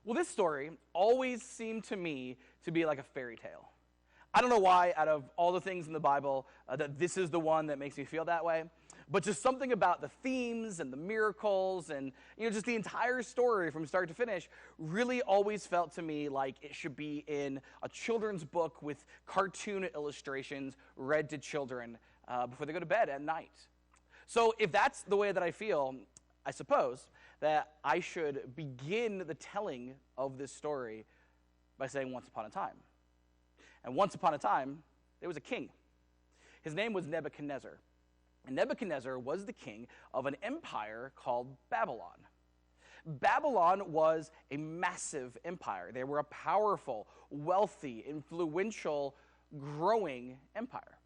Well, this story always seemed to me to be like a fairy tale. I don't know why, out of all the things in the Bible, that this is the one that makes me feel that way. But just something about the themes and the miracles and just the entire story from start to finish really always felt to me like it should be in a children's book with cartoon illustrations read to children before they go to bed at night. So if that's the way that I feel, I suppose that I should begin the telling of this story by saying once upon a time. And once upon a time, there was a king. His name was Nebuchadnezzar. And Nebuchadnezzar was the king of an empire called Babylon. Babylon was a massive empire. They were a powerful, wealthy, influential, growing empire.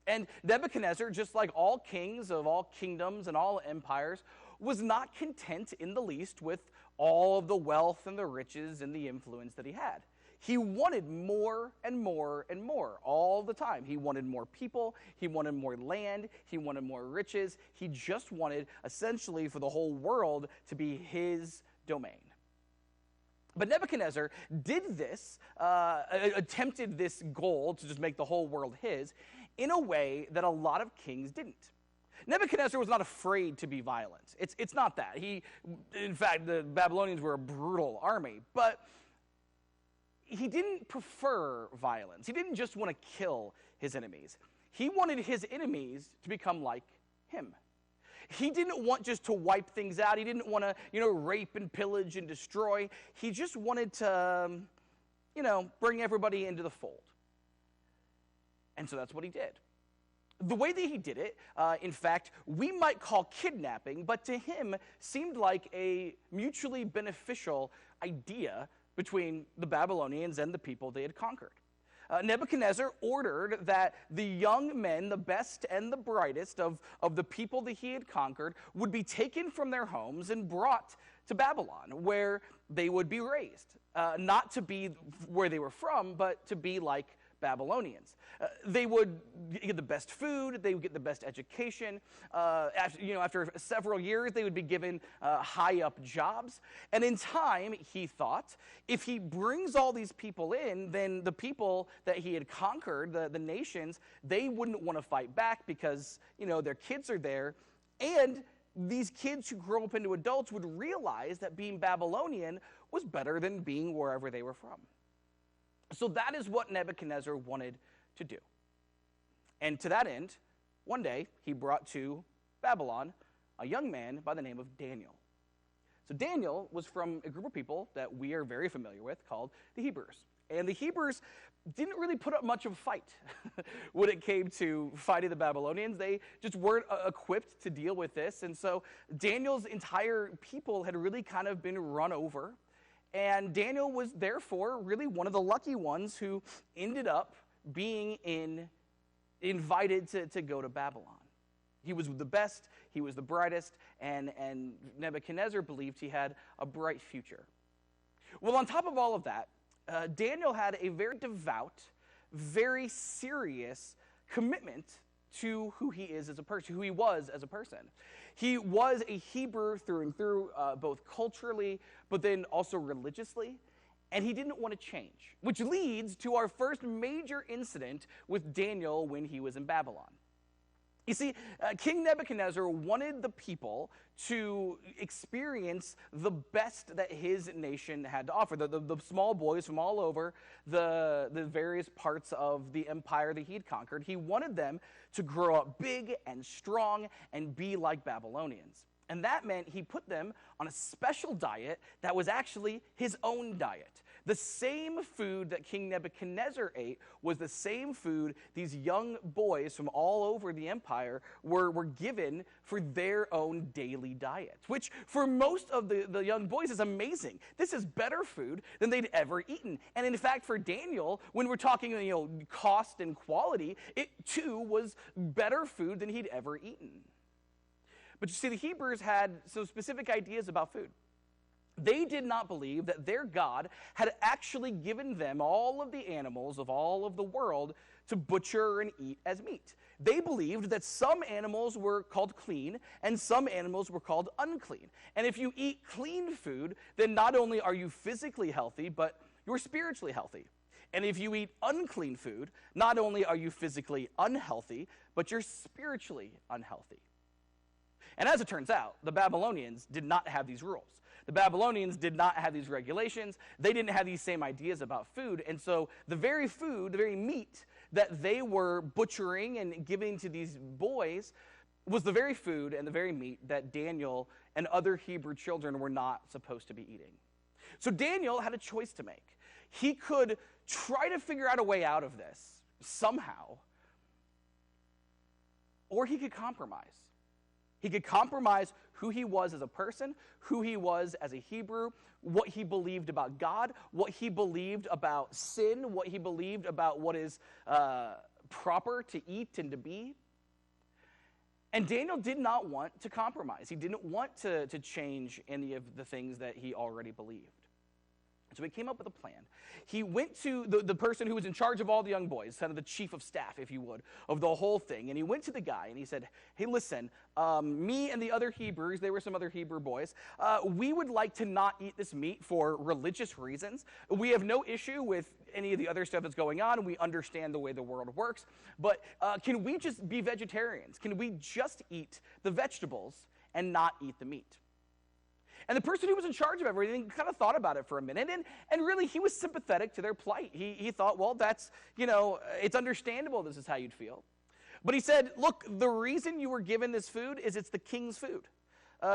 And Nebuchadnezzar, just like all kings of all kingdoms and all empires, was not content in the least with all of the wealth and the riches and the influence that he had. He wanted more and more and more all the time. He wanted more people. He wanted more land. He wanted more riches. He just wanted, essentially, for the whole world to be his domain. But Nebuchadnezzar did this, attempted this goal to just make the whole world his, in a way that a lot of kings didn't. Nebuchadnezzar was not afraid to be violent. It's not that. In fact, the Babylonians were a brutal army, but he didn't prefer violence. He didn't just want to kill his enemies. He wanted his enemies to become like him. He didn't want just to wipe things out. He didn't want to, rape and pillage and destroy. He just wanted to, bring everybody into the fold. And so that's what he did. The way that he did it, in fact, we might call kidnapping, but to him seemed like a mutually beneficial idea between the Babylonians and the people they had conquered. Nebuchadnezzar ordered that the young men, the best and the brightest of the people that he had conquered, would be taken from their homes and brought to Babylon, where they would be raised. Not to be where they were from, but to be like Babylonians. They would get the best food, they would get the best education. After several years, they would be given high-up jobs. And in time, he thought, if he brings all these people in, then the people that he had conquered, the nations, they wouldn't want to fight back because, their kids are there. And these kids who grow up into adults would realize that being Babylonian was better than being wherever they were from. So that is what Nebuchadnezzar wanted to do. And to that end, one day, he brought to Babylon a young man by the name of Daniel. So Daniel was from a group of people that we are very familiar with called the Hebrews. And the Hebrews didn't really put up much of a fight when it came to fighting the Babylonians. They just weren't equipped to deal with this. And so Daniel's entire people had really kind of been run over. And Daniel was therefore really one of the lucky ones who ended up being invited to go to Babylon. He was the best, he was the brightest, and Nebuchadnezzar believed he had a bright future. Well, on top of all of that, Daniel had a very devout, very serious commitment to who he is as a person, who he was as a person. He was a Hebrew through and through, both culturally, but then also religiously, and he didn't want to change, which leads to our first major incident with Daniel when he was in Babylon. You see, King Nebuchadnezzar wanted the people to experience the best that his nation had to offer. The small boys from all over the various parts of the empire that he'd conquered, he wanted them to grow up big and strong and be like Babylonians. And that meant he put them on a special diet that was actually his own diet. The same food that King Nebuchadnezzar ate was the same food these young boys from all over the empire were given for their own daily diets, which for most of the young boys is amazing. This is better food than they'd ever eaten. And in fact, for Daniel, when we're talking cost and quality, it too was better food than he'd ever eaten. But you see, the Hebrews had some specific ideas about food. They did not believe that their God had actually given them all of the animals of all of the world to butcher and eat as meat. They believed that some animals were called clean and some animals were called unclean. And if you eat clean food, then not only are you physically healthy, but you're spiritually healthy. And if you eat unclean food, not only are you physically unhealthy, but you're spiritually unhealthy. And as it turns out, the Babylonians did not have these rules. The Babylonians did not have these regulations. They didn't have these same ideas about food. And so the very food, the very meat that they were butchering and giving to these boys was the very food and the very meat that Daniel and other Hebrew children were not supposed to be eating. So Daniel had a choice to make. He could try to figure out a way out of this somehow, or he could compromise. He could compromise who he was as a person, who he was as a Hebrew, what he believed about God, what he believed about sin, what he believed about what is proper to eat and to be. And Daniel did not want to compromise. He didn't want to change any of the things that he already believed. So he came up with a plan. He went to the person who was in charge of all the young boys, kind of the chief of staff, if you would, of the whole thing. And he went to the guy and he said, hey, listen, me and the other Hebrews, there were some other Hebrew boys, we would like to not eat this meat for religious reasons. We have no issue with any of the other stuff that's going on. We understand the way the world works. But can we just be vegetarians? Can we just eat the vegetables and not eat the meat? And the person who was in charge of everything kind of thought about it for a minute, and really he was sympathetic to their plight. He thought, well, that's, it's understandable this is how you'd feel. But he said, look, the reason you were given this food is it's the king's food.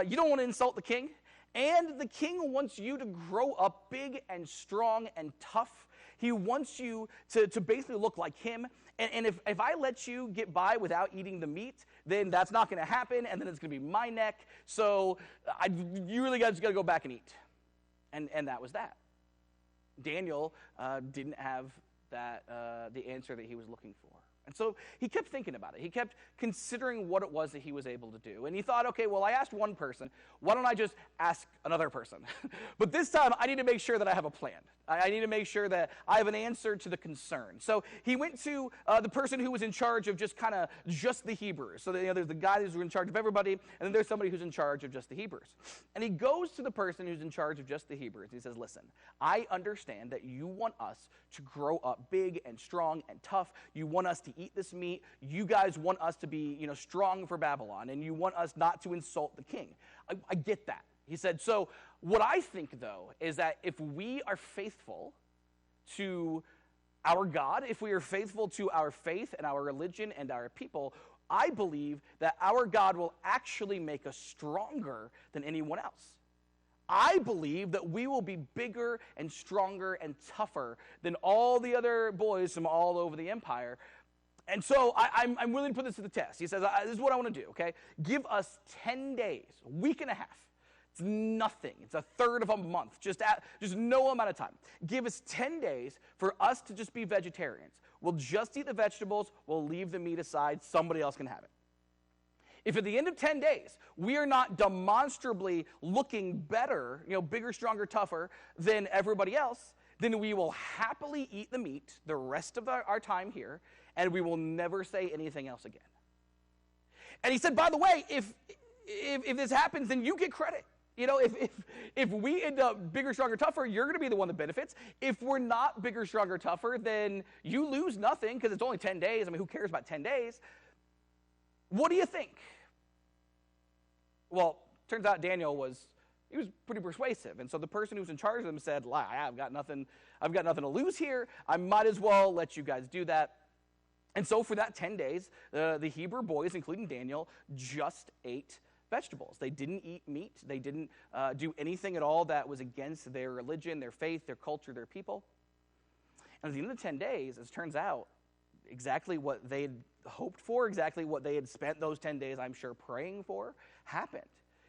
You don't want to insult the king, and the king wants you to grow up big and strong and tough. He wants you to basically look like him. And if I let you get by without eating the meat, then that's not going to happen, and then it's going to be my neck. So you really just got to go back and eat. And that was that. Daniel didn't have the answer that he was looking for. And so he kept thinking about it. He kept considering what it was that he was able to do. And he thought, okay, well, I asked one person. Why don't I just ask another person? But this time, I need to make sure that I have a plan. I need to make sure that I have an answer to the concern. So he went to the person who was in charge of just the Hebrews. So there's the guy who's in charge of everybody, and then there's somebody who's in charge of just the Hebrews. And he goes to the person who's in charge of just the Hebrews. And he says, listen, I understand that you want us to grow up big and strong and tough. You want us to eat this meat. You guys want us to be, strong for Babylon, and you want us not to insult the king. I get that. He said, so what I think, though, is that if we are faithful to our God, if we are faithful to our faith and our religion and our people, I believe that our God will actually make us stronger than anyone else. I believe that we will be bigger and stronger and tougher than all the other boys from all over the empire. And so I'm willing to put this to the test. He says, this is what I want to do, okay? Give us 10 days, a week and a half. It's nothing. It's a third of a month, just no amount of time. Give us 10 days for us to just be vegetarians. We'll just eat the vegetables. We'll leave the meat aside. Somebody else can have it. If at the end of 10 days, we are not demonstrably looking better, bigger, stronger, tougher than everybody else, then we will happily eat the meat the rest of our time here, and we will never say anything else again. And he said, by the way, if this happens, then you get credit. If we end up bigger, stronger, tougher, you're going to be the one that benefits. If we're not bigger, stronger, tougher, then you lose nothing because it's only 10 days. I mean, who cares about 10 days? What do you think? Well, turns out Daniel was pretty persuasive. And so the person who was in charge of them said, I've got nothing to lose here. I might as well let you guys do that. And so for that 10 days, the Hebrew boys, including Daniel, just ate vegetables. They didn't eat meat. They didn't do anything at all that was against their religion, their faith, their culture, their people. And at the end of the 10 days, as it turns out, exactly what they had hoped for, exactly what they had spent those 10 days, I'm sure, praying for, happened.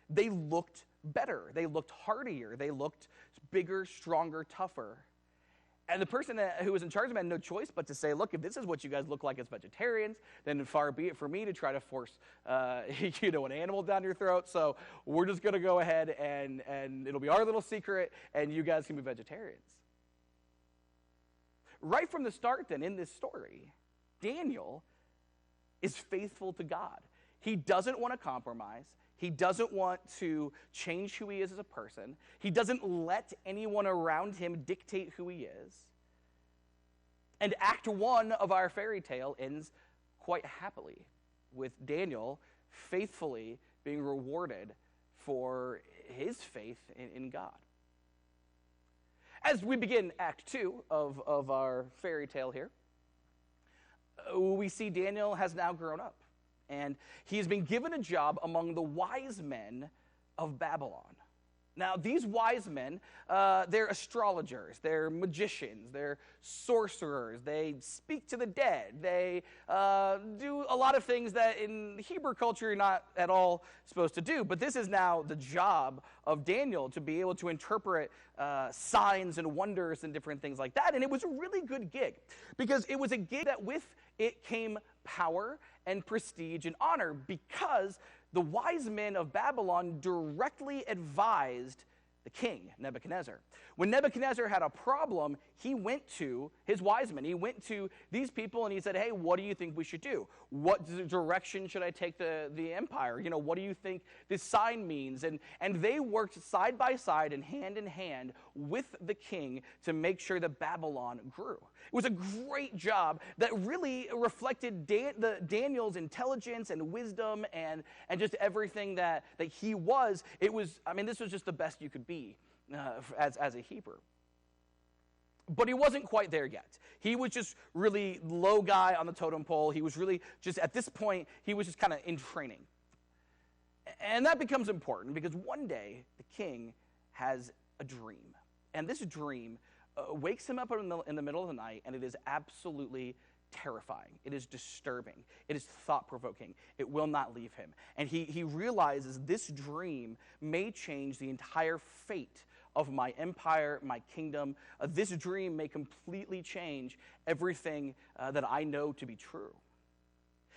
They looked better. They looked hardier. They looked bigger, stronger, tougher. And the person who was in charge of them had no choice but to say, look, if this is what you guys look like as vegetarians, then far be it for me to try to force an animal down your throat. So we're just going to go ahead and it'll be our little secret, and you guys can be vegetarians. Right from the start then in this story, Daniel is faithful to God. He doesn't want to compromise. He doesn't want to change who he is as a person. He doesn't let anyone around him dictate who he is. And Act 1 of our fairy tale ends quite happily, with Daniel faithfully being rewarded for his faith in God. As we begin Act 2 of our fairy tale here, we see Daniel has now grown up, and he's been given a job among the wise men of Babylon. Now, these wise men, they're astrologers, they're magicians, they're sorcerers, they speak to the dead, they do a lot of things that in Hebrew culture you're not at all supposed to do. But this is now the job of Daniel, to be able to interpret signs and wonders and different things like that. And it was a really good gig, because it was a gig that with it came power and prestige and honor, because the wise men of Babylon directly advised the king, Nebuchadnezzar. When Nebuchadnezzar had a problem, he went to his wise men. He went to these people and he said, hey, what do you think we should do? What direction should I take the empire? You know, what do you think this sign means? And they worked side by side and in hand with the king to make sure that Babylon grew. It was a great job that really reflected Daniel's intelligence and wisdom and just everything that he was. This was just the best you could be as a Hebrew. But he wasn't quite there yet. He was just really low guy on the totem pole. He was really just, at this point, he was just kind of in training. And that becomes important because one day the king has a dream. And this dream wakes him up in the middle of the night, and it is absolutely terrifying. It is disturbing. It is thought-provoking. It will not leave him. And he realizes this dream may change the entire fate of my empire, my kingdom. This dream may completely change everything that I know to be true.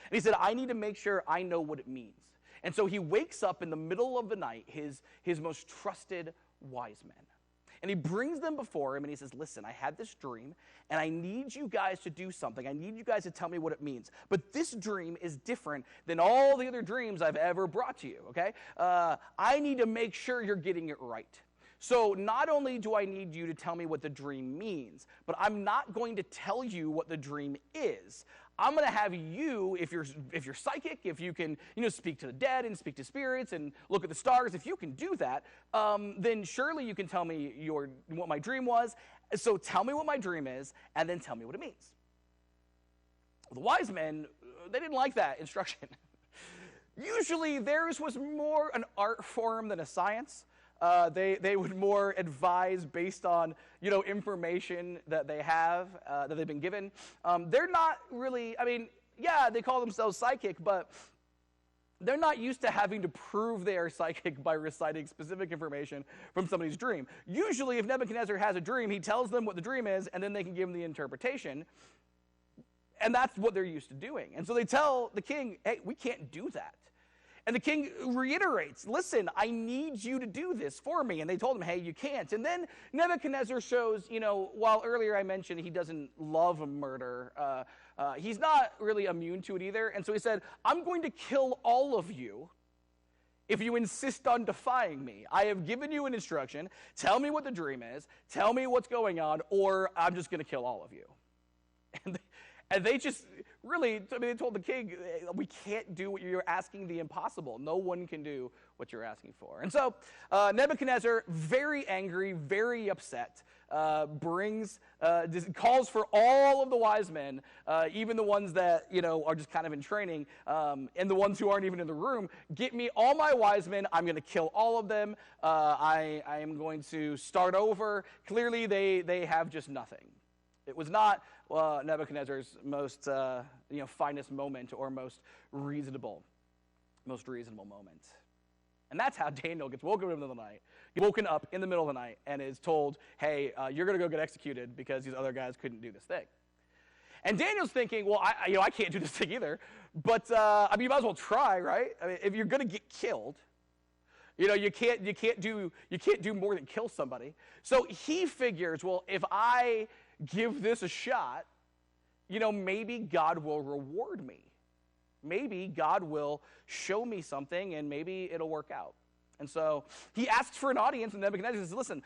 And he said, I need to make sure I know what it means. And so he wakes up in the middle of the night, his most trusted wise men. And he brings them before him and he says, listen, I had this dream and I need you guys to do something. I need you guys to tell me what it means. But this dream is different than all the other dreams I've ever brought to you, okay? I need to make sure you're getting it right. So not only do I need you to tell me what the dream means, but I'm not going to tell you what the dream is. I'm going to have you, if you're psychic, if you can, speak to the dead and speak to spirits and look at the stars, if you can do that, then surely you can tell me what my dream was. So tell me what my dream is, and then tell me what it means. The wise men, they didn't like that instruction. Usually theirs was more an art form than a science. They would more advise based on, information that they have, that they've been given. They're not really, they call themselves psychic, but they're not used to having to prove they are psychic by reciting specific information from somebody's dream. Usually, if Nebuchadnezzar has a dream, he tells them what the dream is, and then they can give him the interpretation. And that's what they're used to doing. And so they tell the king, hey, we can't do that. And the king reiterates, listen, I need you to do this for me. And they told him, hey, you can't. And then Nebuchadnezzar shows, while earlier I mentioned he doesn't love murder, he's not really immune to it either. And so he said, I'm going to kill all of you if you insist on defying me. I have given you an instruction. Tell me what the dream is. Tell me what's going on, or I'm just going to kill all of you. And they just really, they told the king, we can't do what you're asking, the impossible. No one can do what you're asking for. And so Nebuchadnezzar, very angry, very upset, calls for all of the wise men, even the ones that, are just kind of in training, and the ones who aren't even in the room. Get me all my wise men. I'm going to kill all of them. I am going to start over. Clearly, they have just nothing. It was not Nebuchadnezzar's most, finest moment or most reasonable moment. And that's how Daniel gets woken up in the middle of the night and is told, hey, you're going to go get executed because these other guys couldn't do this thing. And Daniel's thinking, well, I can't do this thing either, but you might as well try, right? If you're going to get killed, you can't do more than kill somebody. So he figures, well, if I give this a shot, maybe God will reward me. Maybe God will show me something, and maybe it'll work out. And so he asks for an audience, and Nebuchadnezzar says, listen,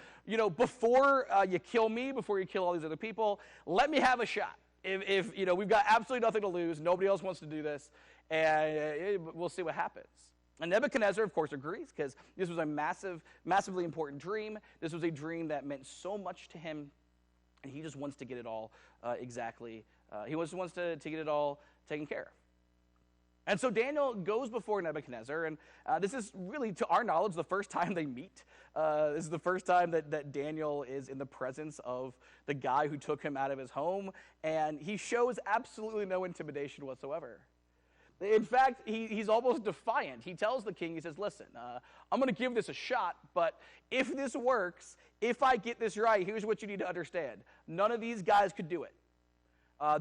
before you kill me, before you kill all these other people, let me have a shot. If we've got absolutely nothing to lose, nobody else wants to do this, and we'll see what happens. And Nebuchadnezzar, of course, agrees, because this was a massively important dream. This was a dream that meant so much to him, and he just wants to get it all he just wants to get it all taken care of. And so Daniel goes before Nebuchadnezzar, and this is really, to our knowledge, the first time they meet. This is the first time that Daniel is in the presence of the guy who took him out of his home, and he shows absolutely no intimidation whatsoever. In fact, he's almost defiant. He tells the king, he says, listen, I'm going to give this a shot, but if this works, if I get this right, here's what you need to understand. None of these guys could do it.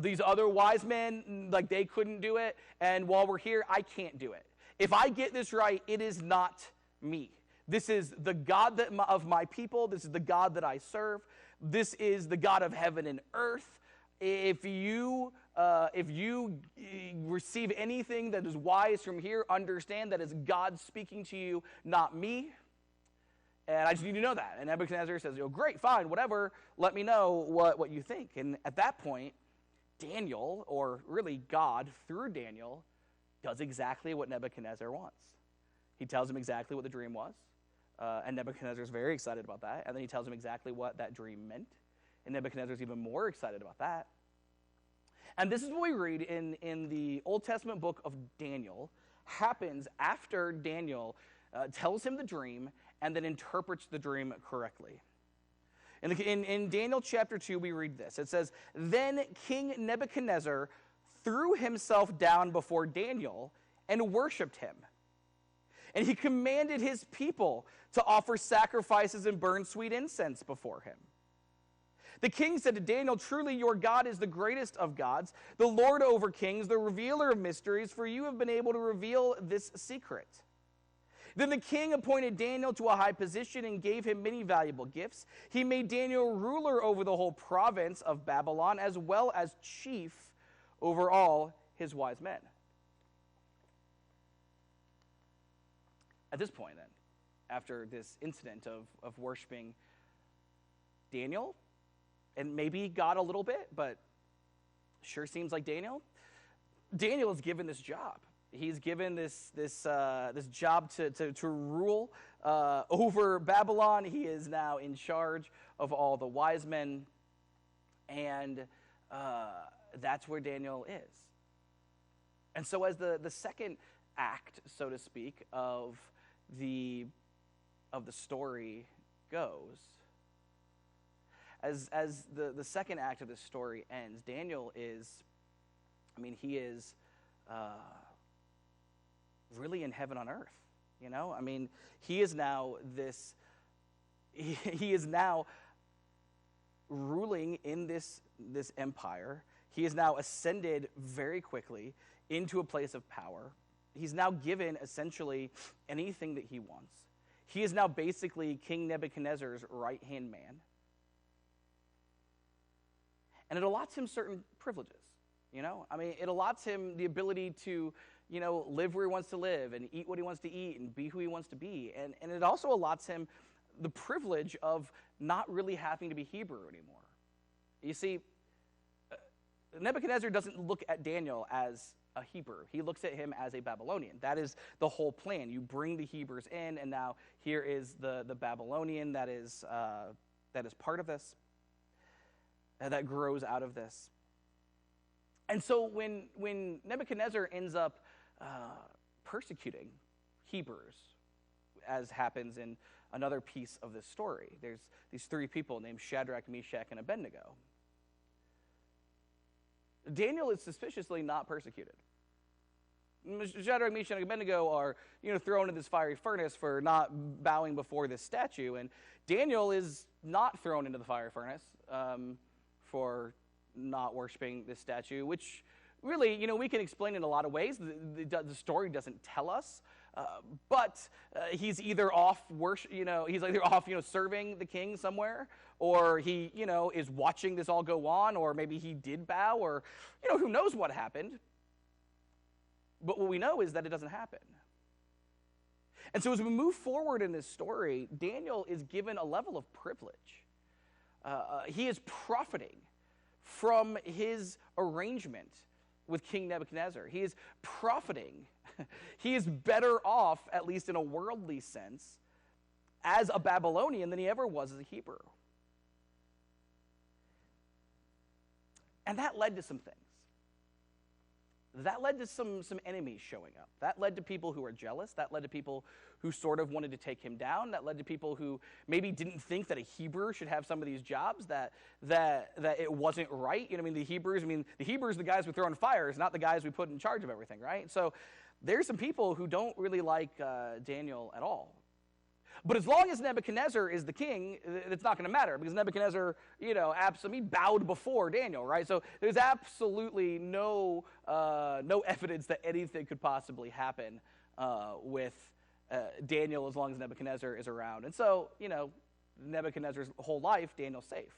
These other wise men, they couldn't do it, and while we're here, I can't do it. If I get this right, it is not me. This is the God of my people. This is the God that I serve. This is the God of heaven and earth. If you receive anything that is wise from here, understand that it's God speaking to you, not me. And I just need to know that. And Nebuchadnezzar says, great, fine, whatever. Let me know what you think. And at that point, Daniel, or really God through Daniel, does exactly what Nebuchadnezzar wants. He tells him exactly what the dream was. And Nebuchadnezzar is very excited about that. And then he tells him exactly what that dream meant. And Nebuchadnezzar is even more excited about that. And this is what we read in the Old Testament book of Daniel, happens after Daniel tells him the dream and then interprets the dream correctly. In Daniel chapter 2, we read this. It says, then King Nebuchadnezzar threw himself down before Daniel and worshipped him. And he commanded his people to offer sacrifices and burn sweet incense before him. The king said to Daniel, truly your God is the greatest of gods, the Lord over kings, the revealer of mysteries, for you have been able to reveal this secret. Then the king appointed Daniel to a high position and gave him many valuable gifts. He made Daniel ruler over the whole province of Babylon, as well as chief over all his wise men. At this point, then, after this incident of worshiping Daniel, and maybe God a little bit, but sure seems like Daniel is given this job. He's given this job to rule over Babylon. He is now in charge of all the wise men, and that's where Daniel is. And so as the second act, so to speak, of the story goes, as the second act of this story ends, Daniel is, he is really in heaven on earth, he is now he is now ruling in this empire. He is now ascended very quickly into a place of power. He's now given essentially anything that he wants. He is now basically King Nebuchadnezzar's right-hand man. And it allots him certain privileges, it allots him the ability to, live where he wants to live and eat what he wants to eat and be who he wants to be. And it also allots him the privilege of not really having to be Hebrew anymore. You see, Nebuchadnezzar doesn't look at Daniel as a Hebrew. He looks at him as a Babylonian. That is the whole plan. You bring the Hebrews in, and now here is the Babylonian that is part of this, that grows out of this. And so when Nebuchadnezzar ends up persecuting Hebrews, as happens in another piece of this story, there's these three people named Shadrach, Meshach, and Abednego. Daniel is suspiciously not persecuted. Shadrach, Meshach, and Abednego are, thrown in this fiery furnace for not bowing before this statue, and Daniel is not thrown into the fiery furnace for not worshiping this statue, which really, we can explain in a lot of ways. The story doesn't tell us, But he's either off worship, he's either off, serving the king somewhere, or he, is watching this all go on, or maybe he did bow, or, who knows what happened. But what we know is that it doesn't happen. And so as we move forward in this story, Daniel is given a level of privilege. He is profiting from his arrangement with King Nebuchadnezzar. He is profiting. He is better off, at least in a worldly sense, as a Babylonian than he ever was as a Hebrew. And that led to some things. That led to some enemies showing up. That led to people who were jealous. That led to people who sort of wanted to take him down. That led to people who maybe didn't think that a Hebrew should have some of these jobs, that it wasn't right. The Hebrews are the guys we throw in fires, not the guys we put in charge of everything, right? So there's some people who don't really like Daniel at all. But as long as Nebuchadnezzar is the king, it's not going to matter, because Nebuchadnezzar, absolutely bowed before Daniel, right? So there's absolutely no evidence that anything could possibly happen with Daniel as long as Nebuchadnezzar is around. And so, Nebuchadnezzar's whole life, Daniel's safe.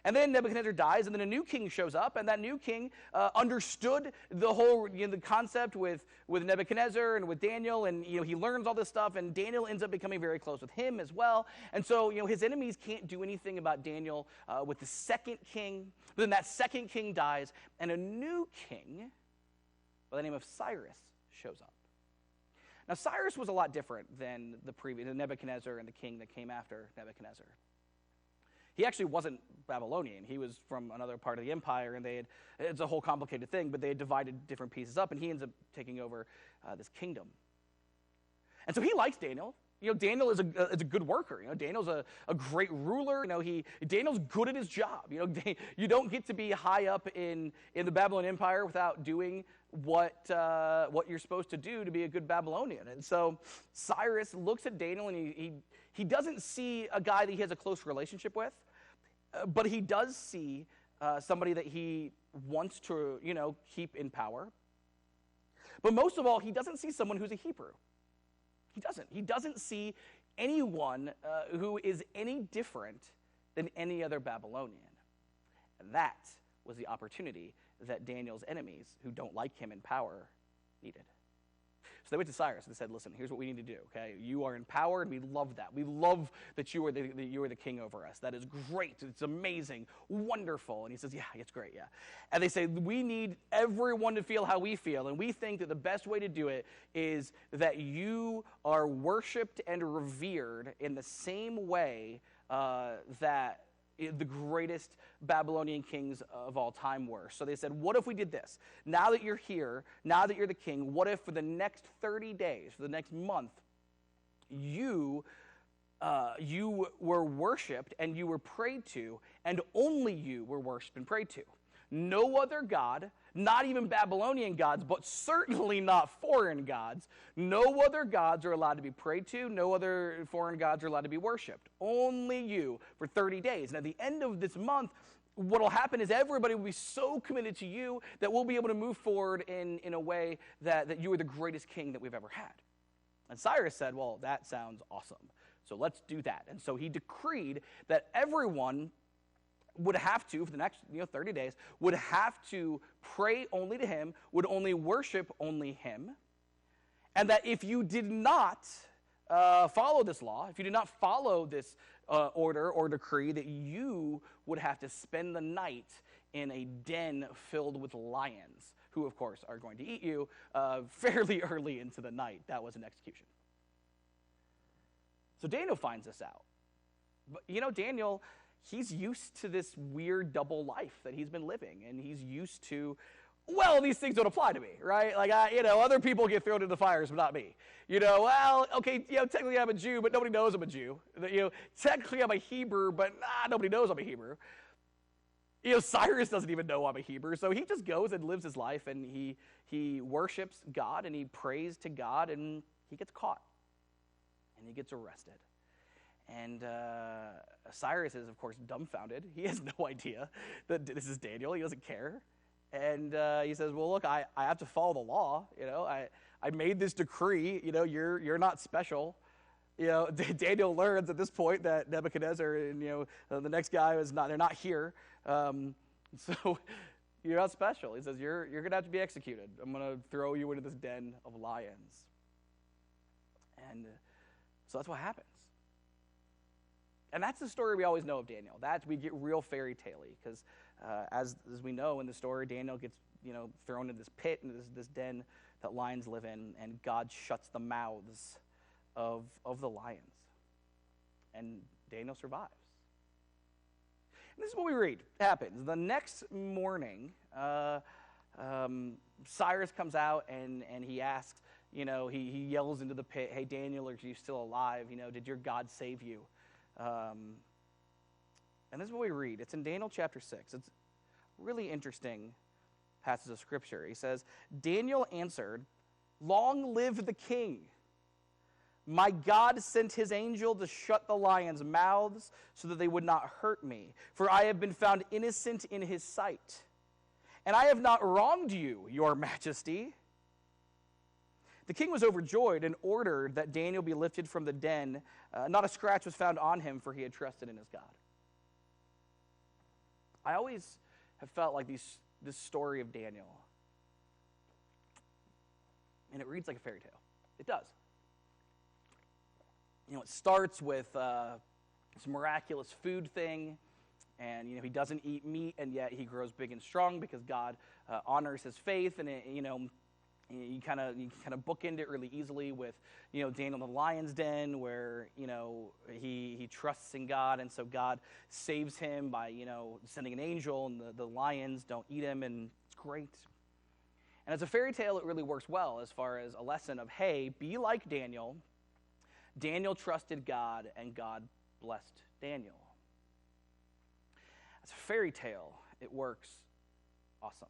And then Nebuchadnezzar dies, and then a new king shows up, and that new king understood the whole the concept with Nebuchadnezzar and with Daniel, and he learns all this stuff, and Daniel ends up becoming very close with him as well. And so his enemies can't do anything about Daniel with the second king. But then that second king dies, and a new king by the name of Cyrus shows up. Now Cyrus was a lot different than the Nebuchadnezzar and the king that came after Nebuchadnezzar. He actually wasn't Babylonian. He was from another part of the empire, and it's a whole complicated thing, but they had divided different pieces up, and he ends up taking over this kingdom. And so he likes Daniel. Daniel is a good worker. Daniel's a great ruler. Daniel's good at his job. You don't get to be high up in the Babylonian Empire without doing what you're supposed to do to be a good Babylonian. And so Cyrus looks at Daniel, and he doesn't see a guy that he has a close relationship with, but he does see somebody that he wants to, keep in power. But most of all, he doesn't see someone who's a Hebrew. He doesn't. He doesn't see anyone who is any different than any other Babylonian. And that was the opportunity that Daniel's enemies, who don't like him in power, needed. So they went to Cyrus and said, listen, here's what we need to do, okay? You are in power, and we love that. We love that you are the king over us. That is great. It's amazing, wonderful. And he says, yeah, it's great, yeah. And they say, we need everyone to feel how we feel, and we think that the best way to do it is that you are worshipped and revered in the same way that the greatest Babylonian kings of all time were. So they said, what if we did this? Now that you're here, now that you're the king, what if for the next 30 days, for the next month, you were worshipped and you were prayed to, and only you were worshipped and prayed to. No other god, not even Babylonian gods, but certainly not foreign gods. No other gods are allowed to be prayed to. No other foreign gods are allowed to be worshipped. Only you for 30 days. And at the end of this month, what will happen is everybody will be so committed to you that we'll be able to move forward in a way that you are the greatest king that we've ever had. And Cyrus said, well, that sounds awesome. So let's do that. And so he decreed that everyone would have to, for the next 30 days, would have to pray only to him, would only worship only him, and that if you did not follow this law, if you did not follow this order or decree, that you would have to spend the night in a den filled with lions, who, of course, are going to eat you fairly early into the night. That was an execution. So Daniel finds this out. But, Daniel, he's used to this weird double life that he's been living, and he's used to, well, these things don't apply to me, right? Like, other people get thrown into the fires, but not me. Technically I'm a Jew, but nobody knows I'm a Jew. Technically I'm a Hebrew, but nobody knows I'm a Hebrew. Cyrus doesn't even know I'm a Hebrew, so he just goes and lives his life, and he worships God, and he prays to God, and he gets caught, and he gets arrested. And Cyrus is, of course, dumbfounded. He has no idea that this is Daniel. He doesn't care. And he says, well, look, I have to follow the law. I made this decree. You're not special. Daniel learns at this point that Nebuchadnezzar and, the next guy they're not here. So you're not special. He says, you're going to have to be executed. I'm going to throw you into this den of lions. And so that's what happens. And that's the story we always know of Daniel. We get real fairy tale-y, because as we know in the story, Daniel gets thrown into this pit, into this den that lions live in, and God shuts the mouths of the lions. And Daniel survives. And this is what we read happens. The next morning, Cyrus comes out and he asks, he yells into the pit, hey, Daniel, are you still alive? Did your God save you? And this is what we read. It's in Daniel chapter 6. It's a really interesting passage of scripture. He says, Daniel answered, long live the king. My God sent his angel to shut the lions' mouths so that they would not hurt me, for I have been found innocent in his sight. And I have not wronged you, your majesty. The king was overjoyed and ordered that Daniel be lifted from the den. Not a scratch was found on him, for he had trusted in his God. I always have felt like this story of Daniel, and it reads like a fairy tale. It does. It starts with this miraculous food thing, and he doesn't eat meat, and yet he grows big and strong because God honors his faith, and you kind of bookend it really easily with Daniel in the lion's den, where he trusts in God, and so God saves him by sending an angel, and the lions don't eat him, and it's great. And as a fairy tale, it really works well as far as a lesson of, hey, be like Daniel. Daniel trusted God, and God blessed Daniel. As a fairy tale, it works awesome.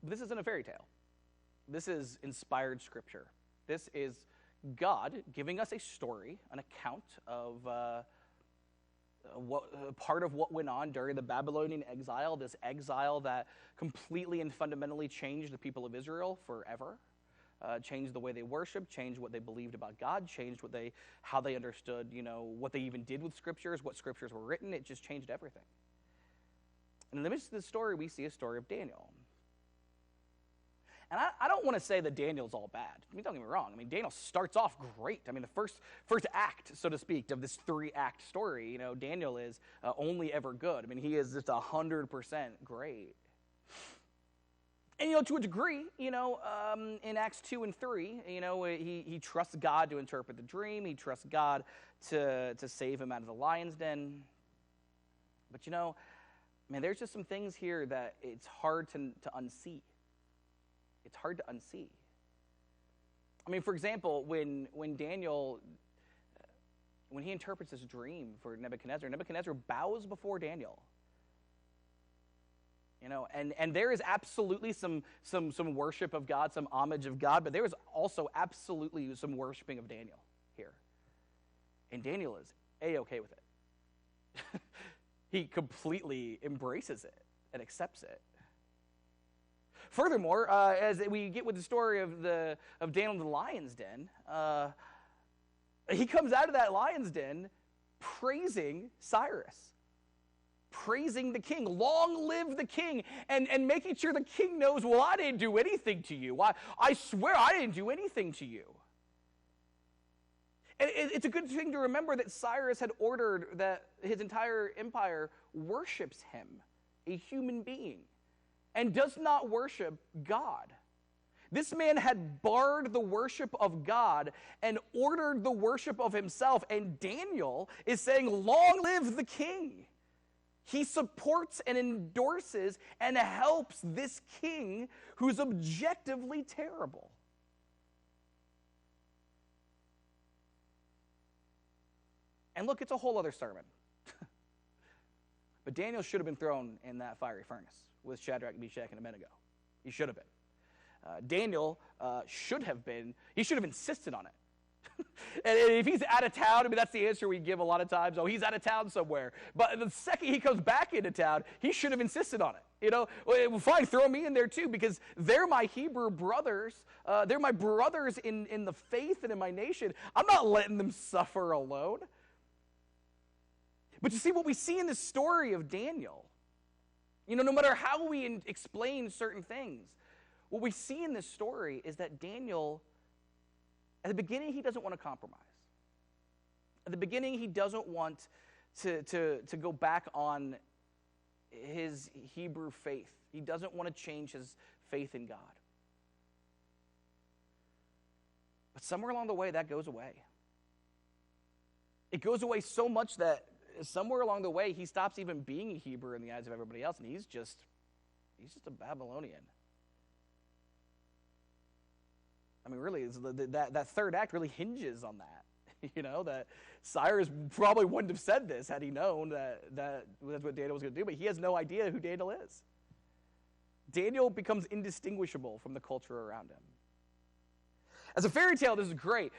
But this isn't a fairy tale. This is inspired scripture. This is God giving us a story, an account of part of what went on during the Babylonian exile, this exile that completely and fundamentally changed the people of Israel forever. Changed the way they worshiped, changed what they believed about God, changed how they understood, what they even did with scriptures, what scriptures were written. It just changed everything. And in the midst of this story, we see a story of Daniel. And I don't want to say that Daniel's all bad. Don't get me wrong. Daniel starts off great. The first act, so to speak, of this 3-act story, Daniel is only ever good. He is just 100% great. And, to a degree, in Acts 2 and 3, he trusts God to interpret the dream. He trusts God to save him out of the lion's den. But, there's just some things here that it's hard to unsee. It's hard to unsee. For example, when Daniel, when he interprets this dream for Nebuchadnezzar bows before Daniel. And there is absolutely some worship of God, some homage of God, but there is also absolutely some worshiping of Daniel here. And Daniel is A-okay with it. He completely embraces it and accepts it. Furthermore, as we get with the story of Daniel in the lion's den, he comes out of that lion's den praising Cyrus. Praising the king, long live the king, and making sure the king knows, well, I didn't do anything to you. I swear I didn't do anything to you. And it's a good thing to remember that Cyrus had ordered that his entire empire worships him, a human being, and does not worship God. This man had barred the worship of God and ordered the worship of himself, and Daniel is saying, long live the king. He supports and endorses and helps this king who's objectively terrible. And look, it's a whole other sermon. But Daniel should have been thrown in that fiery furnace with Shadrach, Meshach, and Abednego. He should have been. Daniel should have insisted on it. And if he's out of town, I mean, that's the answer we give a lot of times. Oh, he's out of town somewhere. But the second he comes back into town, he should have insisted on it. You know, well, fine, throw me in there too, because they're my Hebrew brothers. They're my brothers in the faith and in my nation. I'm not letting them suffer alone. But you see, what we see in the story of Daniel, you know, no matter how we explain certain things, what we see in this story is that Daniel, at the beginning, he doesn't want to compromise. At the beginning, he doesn't want to go back on his Hebrew faith. He doesn't want to change his faith in God. But somewhere along the way, that goes away. It goes away so much that somewhere along the way, he stops even being a Hebrew in the eyes of everybody else, and he's just a Babylonian. I mean, really, that third act really hinges on that. You know, that Cyrus probably wouldn't have said this had he known that that's what Daniel was going to do, but he has no idea who Daniel is. Daniel becomes indistinguishable from the culture around him. As a fairy tale, this is great,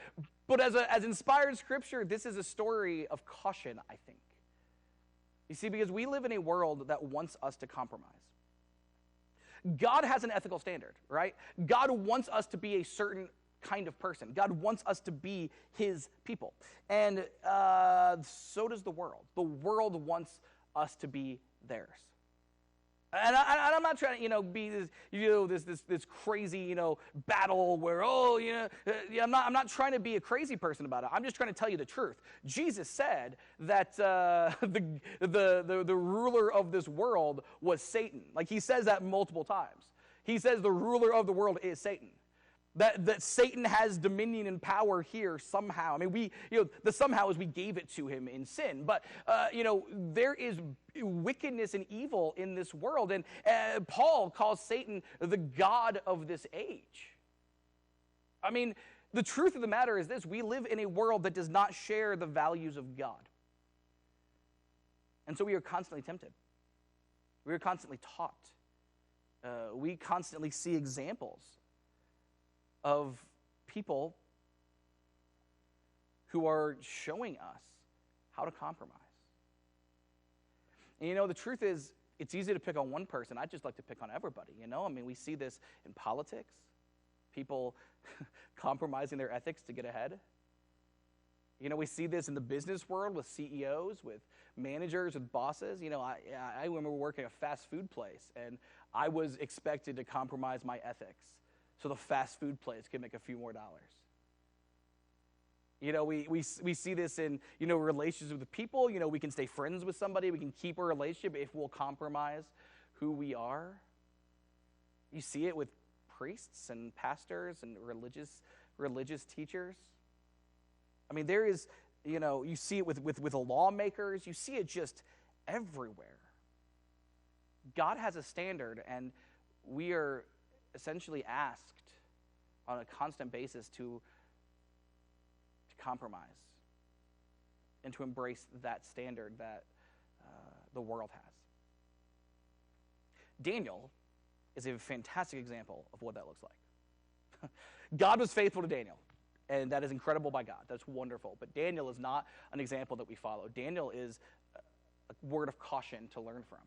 but as inspired scripture, this is a story of caution, I think. You see, because we live in a world that wants us to compromise. God has an ethical standard, right? God wants us to be a certain kind of person. God wants us to be his people. And so does the world. The world wants us to be theirs. And I'm not trying to, be this crazy, battle where, I'm not trying to be a crazy person about it. I'm just trying to tell you the truth. Jesus said that the ruler of this world was Satan. Like, he says that multiple times. He says the ruler of the world is Satan. That Satan has dominion and power here somehow. I mean, the somehow is we gave it to him in sin. But, there is wickedness and evil in this world. And Paul calls Satan the god of this age. I mean, the truth of the matter is this. We live in a world that does not share the values of God. And so we are constantly tempted. We are constantly taught. We constantly see examples of people who are showing us how to compromise. And the truth is, it's easy to pick on one person. I'd just like to pick on everybody, I mean, we see this in politics, people compromising their ethics to get ahead. We see this in the business world with CEOs, with managers, with bosses. I remember working at a fast food place, and I was expected to compromise my ethics so the fast food place could make a few more dollars. We see this in, relationships with people. We can stay friends with somebody. We can keep a relationship if we'll compromise who we are. You see it with priests and pastors and religious teachers. I mean, there is, you see it with lawmakers. You see it just everywhere. God has a standard, and we are essentially asked on a constant basis to compromise and to embrace that standard that the world has. Daniel is a fantastic example of what that looks like. God was faithful to Daniel, and that is incredible by God. That's wonderful. But Daniel is not an example that we follow. Daniel is a word of caution to learn from.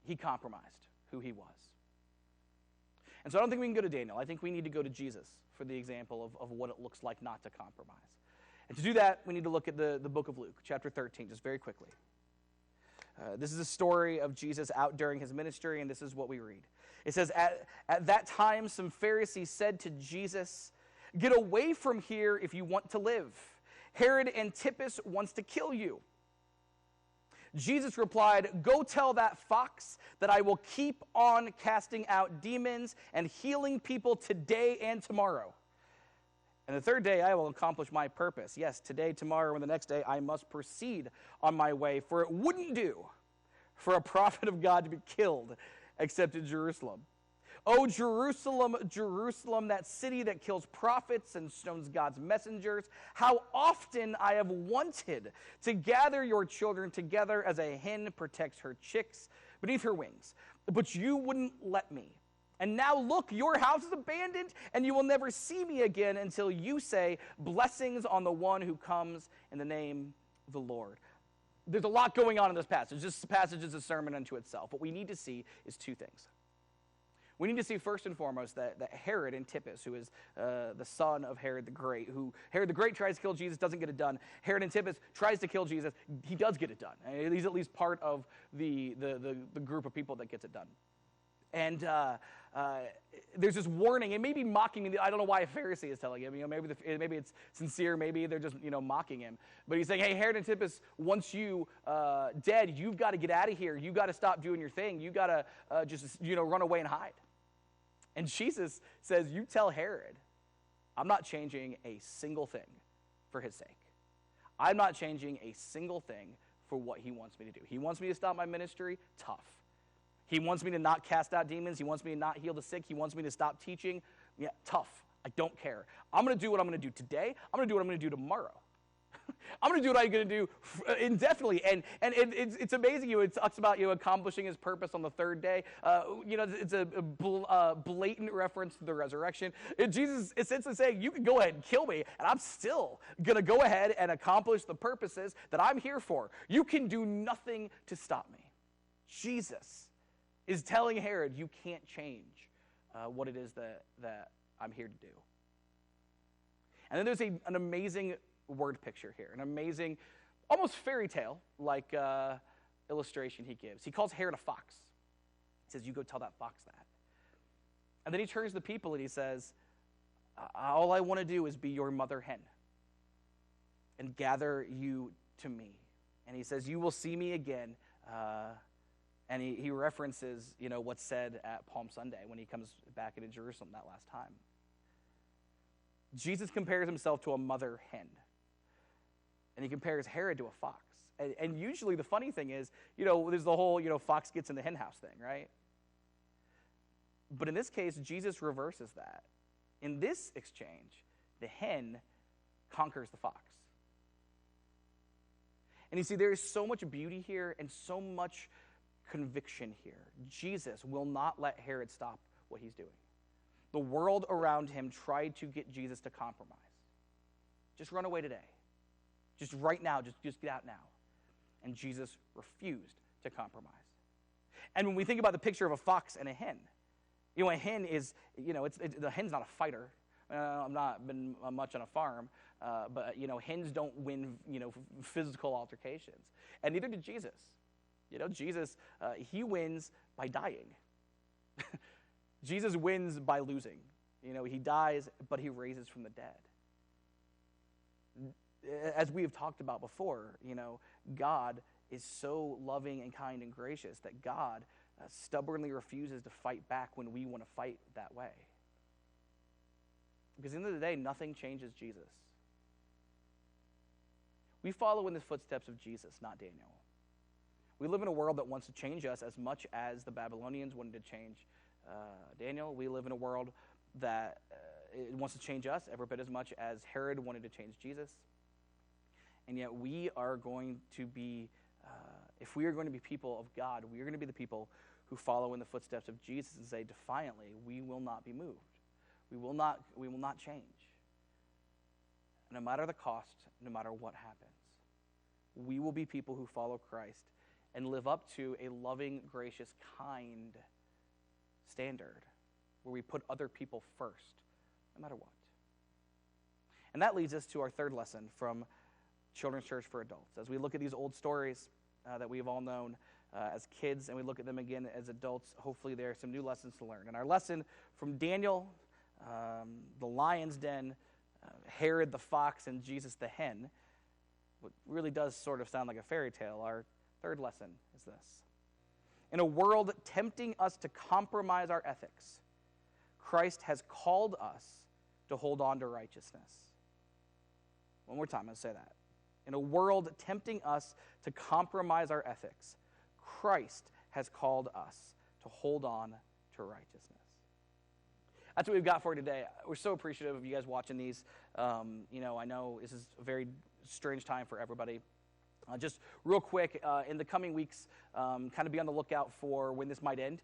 He compromised who he was. And so I don't think we can go to Daniel. I think we need to go to Jesus for the example of what it looks like not to compromise. And to do that, we need to look at the book of Luke, chapter 13, just very quickly. This is a story of Jesus out during his ministry, and this is what we read. It says, at that time, some Pharisees said to Jesus, "Get away from here if you want to live. Herod Antipas wants to kill you." Jesus replied, "Go tell that fox that I will keep on casting out demons and healing people today and tomorrow. And the third day I will accomplish my purpose. Yes, today, tomorrow, and the next day I must proceed on my way, for it wouldn't do for a prophet of God to be killed except in Jerusalem. Oh, Jerusalem, Jerusalem, that city that kills prophets and stones God's messengers. How often I have wanted to gather your children together as a hen protects her chicks beneath her wings. But you wouldn't let me. And now look, your house is abandoned, and you will never see me again until you say, blessings on the one who comes in the name of the Lord. There's a lot going on in this passage. This passage is a sermon unto itself. What we need to see is two things. We need to see first and foremost that Herod Antipas, who is the son of Herod the Great, who Herod the Great tries to kill Jesus, doesn't get it done. Herod Antipas tries to kill Jesus, he does get it done. He's at least part of the group of people that gets it done. And there's this warning, and maybe mocking me. I don't know why a Pharisee is telling him. Maybe it's sincere. Maybe they're just mocking him. But he's saying, hey, Herod Antipas wants you dead. You've got to get out of here. You got to stop doing your thing. You got to just run away and hide. And Jesus says, you tell Herod, I'm not changing a single thing for his sake. I'm not changing a single thing for what he wants me to do. He wants me to stop my ministry? Tough. He wants me to not cast out demons. He wants me to not heal the sick. He wants me to stop teaching. Yeah, tough. I don't care. I'm going to do what I'm going to do today. I'm going to do what I'm going to do tomorrow. I'm going to do what I'm going to do indefinitely. And it's amazing. It talks about accomplishing his purpose on the third day. It's a blatant reference to the resurrection. Jesus is essentially saying, you can go ahead and kill me, and I'm still going to go ahead and accomplish the purposes that I'm here for. You can do nothing to stop me. Jesus is telling Herod, you can't change what it is that I'm here to do. And then there's an amazing word picture here, an amazing, almost fairy tale-like illustration he gives. He calls Herod a fox. He says, you go tell that fox that. And then he turns to the people and he says, all I want to do is be your mother hen and gather you to me. And he says, you will see me again. And he references, what's said at Palm Sunday when he comes back into Jerusalem that last time. Jesus compares himself to a mother hen. And he compares Herod to a fox. And usually the funny thing is, there's the whole, fox gets in the hen house thing, right? But in this case, Jesus reverses that. In this exchange, the hen conquers the fox. And you see, there is so much beauty here and so much conviction here. Jesus will not let Herod stop what he's doing. The world around him tried to get Jesus to compromise. Just run away today. Just right now, just get out now. And Jesus refused to compromise. And when we think about the picture of a fox and a hen, a hen is, the hen's not a fighter. I've not been much on a farm, but hens don't win, physical altercations. And neither did Jesus. Jesus, he wins by dying. Jesus wins by losing. He dies, but he raises from the dead. As we have talked about before, God is so loving and kind and gracious that God stubbornly refuses to fight back when we want to fight that way. Because at the end of the day, nothing changes Jesus. We follow in the footsteps of Jesus, not Daniel. We live in a world that wants to change us as much as the Babylonians wanted to change Daniel. We live in a world that it wants to change us every bit as much as Herod wanted to change Jesus. And yet we are going to be, if we are going to be people of God, we are going to be the people who follow in the footsteps of Jesus and say defiantly, we will not be moved. We will not change. No matter the cost, no matter what happens, we will be people who follow Christ and live up to a loving, gracious, kind standard where we put other people first, no matter what. And that leads us to our third lesson from Children's Church for Adults. As we look at these old stories that we have all known as kids and we look at them again as adults, hopefully there are some new lessons to learn. And our lesson from Daniel, the lion's den, Herod the fox, and Jesus the hen, what really does sort of sound like a fairy tale. Our third lesson is this. In a world tempting us to compromise our ethics, Christ has called us to hold on to righteousness. One more time, I'll say that. In a world tempting us to compromise our ethics, Christ has called us to hold on to righteousness. That's what we've got for today. We're so appreciative of you guys watching these. I know this is a very strange time for everybody. Just real quick, in the coming weeks, kind of be on the lookout for when this might end.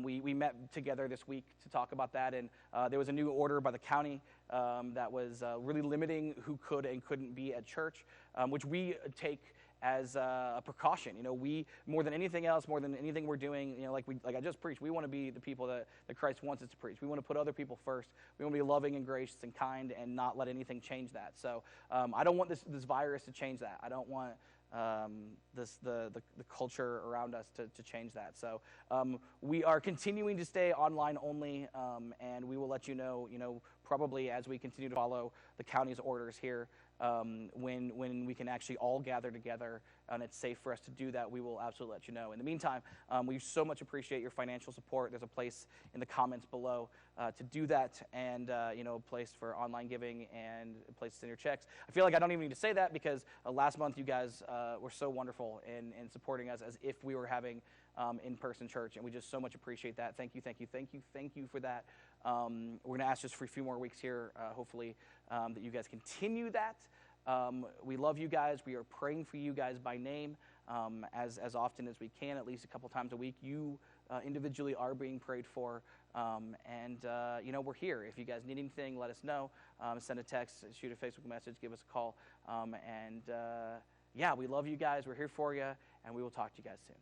We met together this week to talk about that, and there was a new order by the county that was really limiting who could and couldn't be at church, which we take as a precaution. We, more than anything else, more than anything we're doing, like I just preached, we want to be the people that Christ wants us to preach. We want to put other people first. We want to be loving and gracious and kind and not let anything change that. So I don't want this virus to change that. I don't want the culture around us to change that. So we are continuing to stay online only, and we will let you know, probably as we continue to follow the county's orders here, when we can actually all gather together and it's safe for us to do that, we will absolutely let you know. In the meantime, we so much appreciate your financial support. There's a place in the comments below to do that, and a place for online giving and a place to send your checks. I feel like I don't even need to say that because last month you guys were so wonderful in supporting us as if we were having in-person church, and we just so much appreciate that. Thank you for that. We're going to ask just for a few more weeks here, hopefully, that you guys continue that. We love you guys. We are praying for you guys by name as often as we can, at least a couple times a week. You individually are being prayed for, and we're here. If you guys need anything, let us know. Send a text, shoot a Facebook message, give us a call, we love you guys. We're here for you, and we will talk to you guys soon.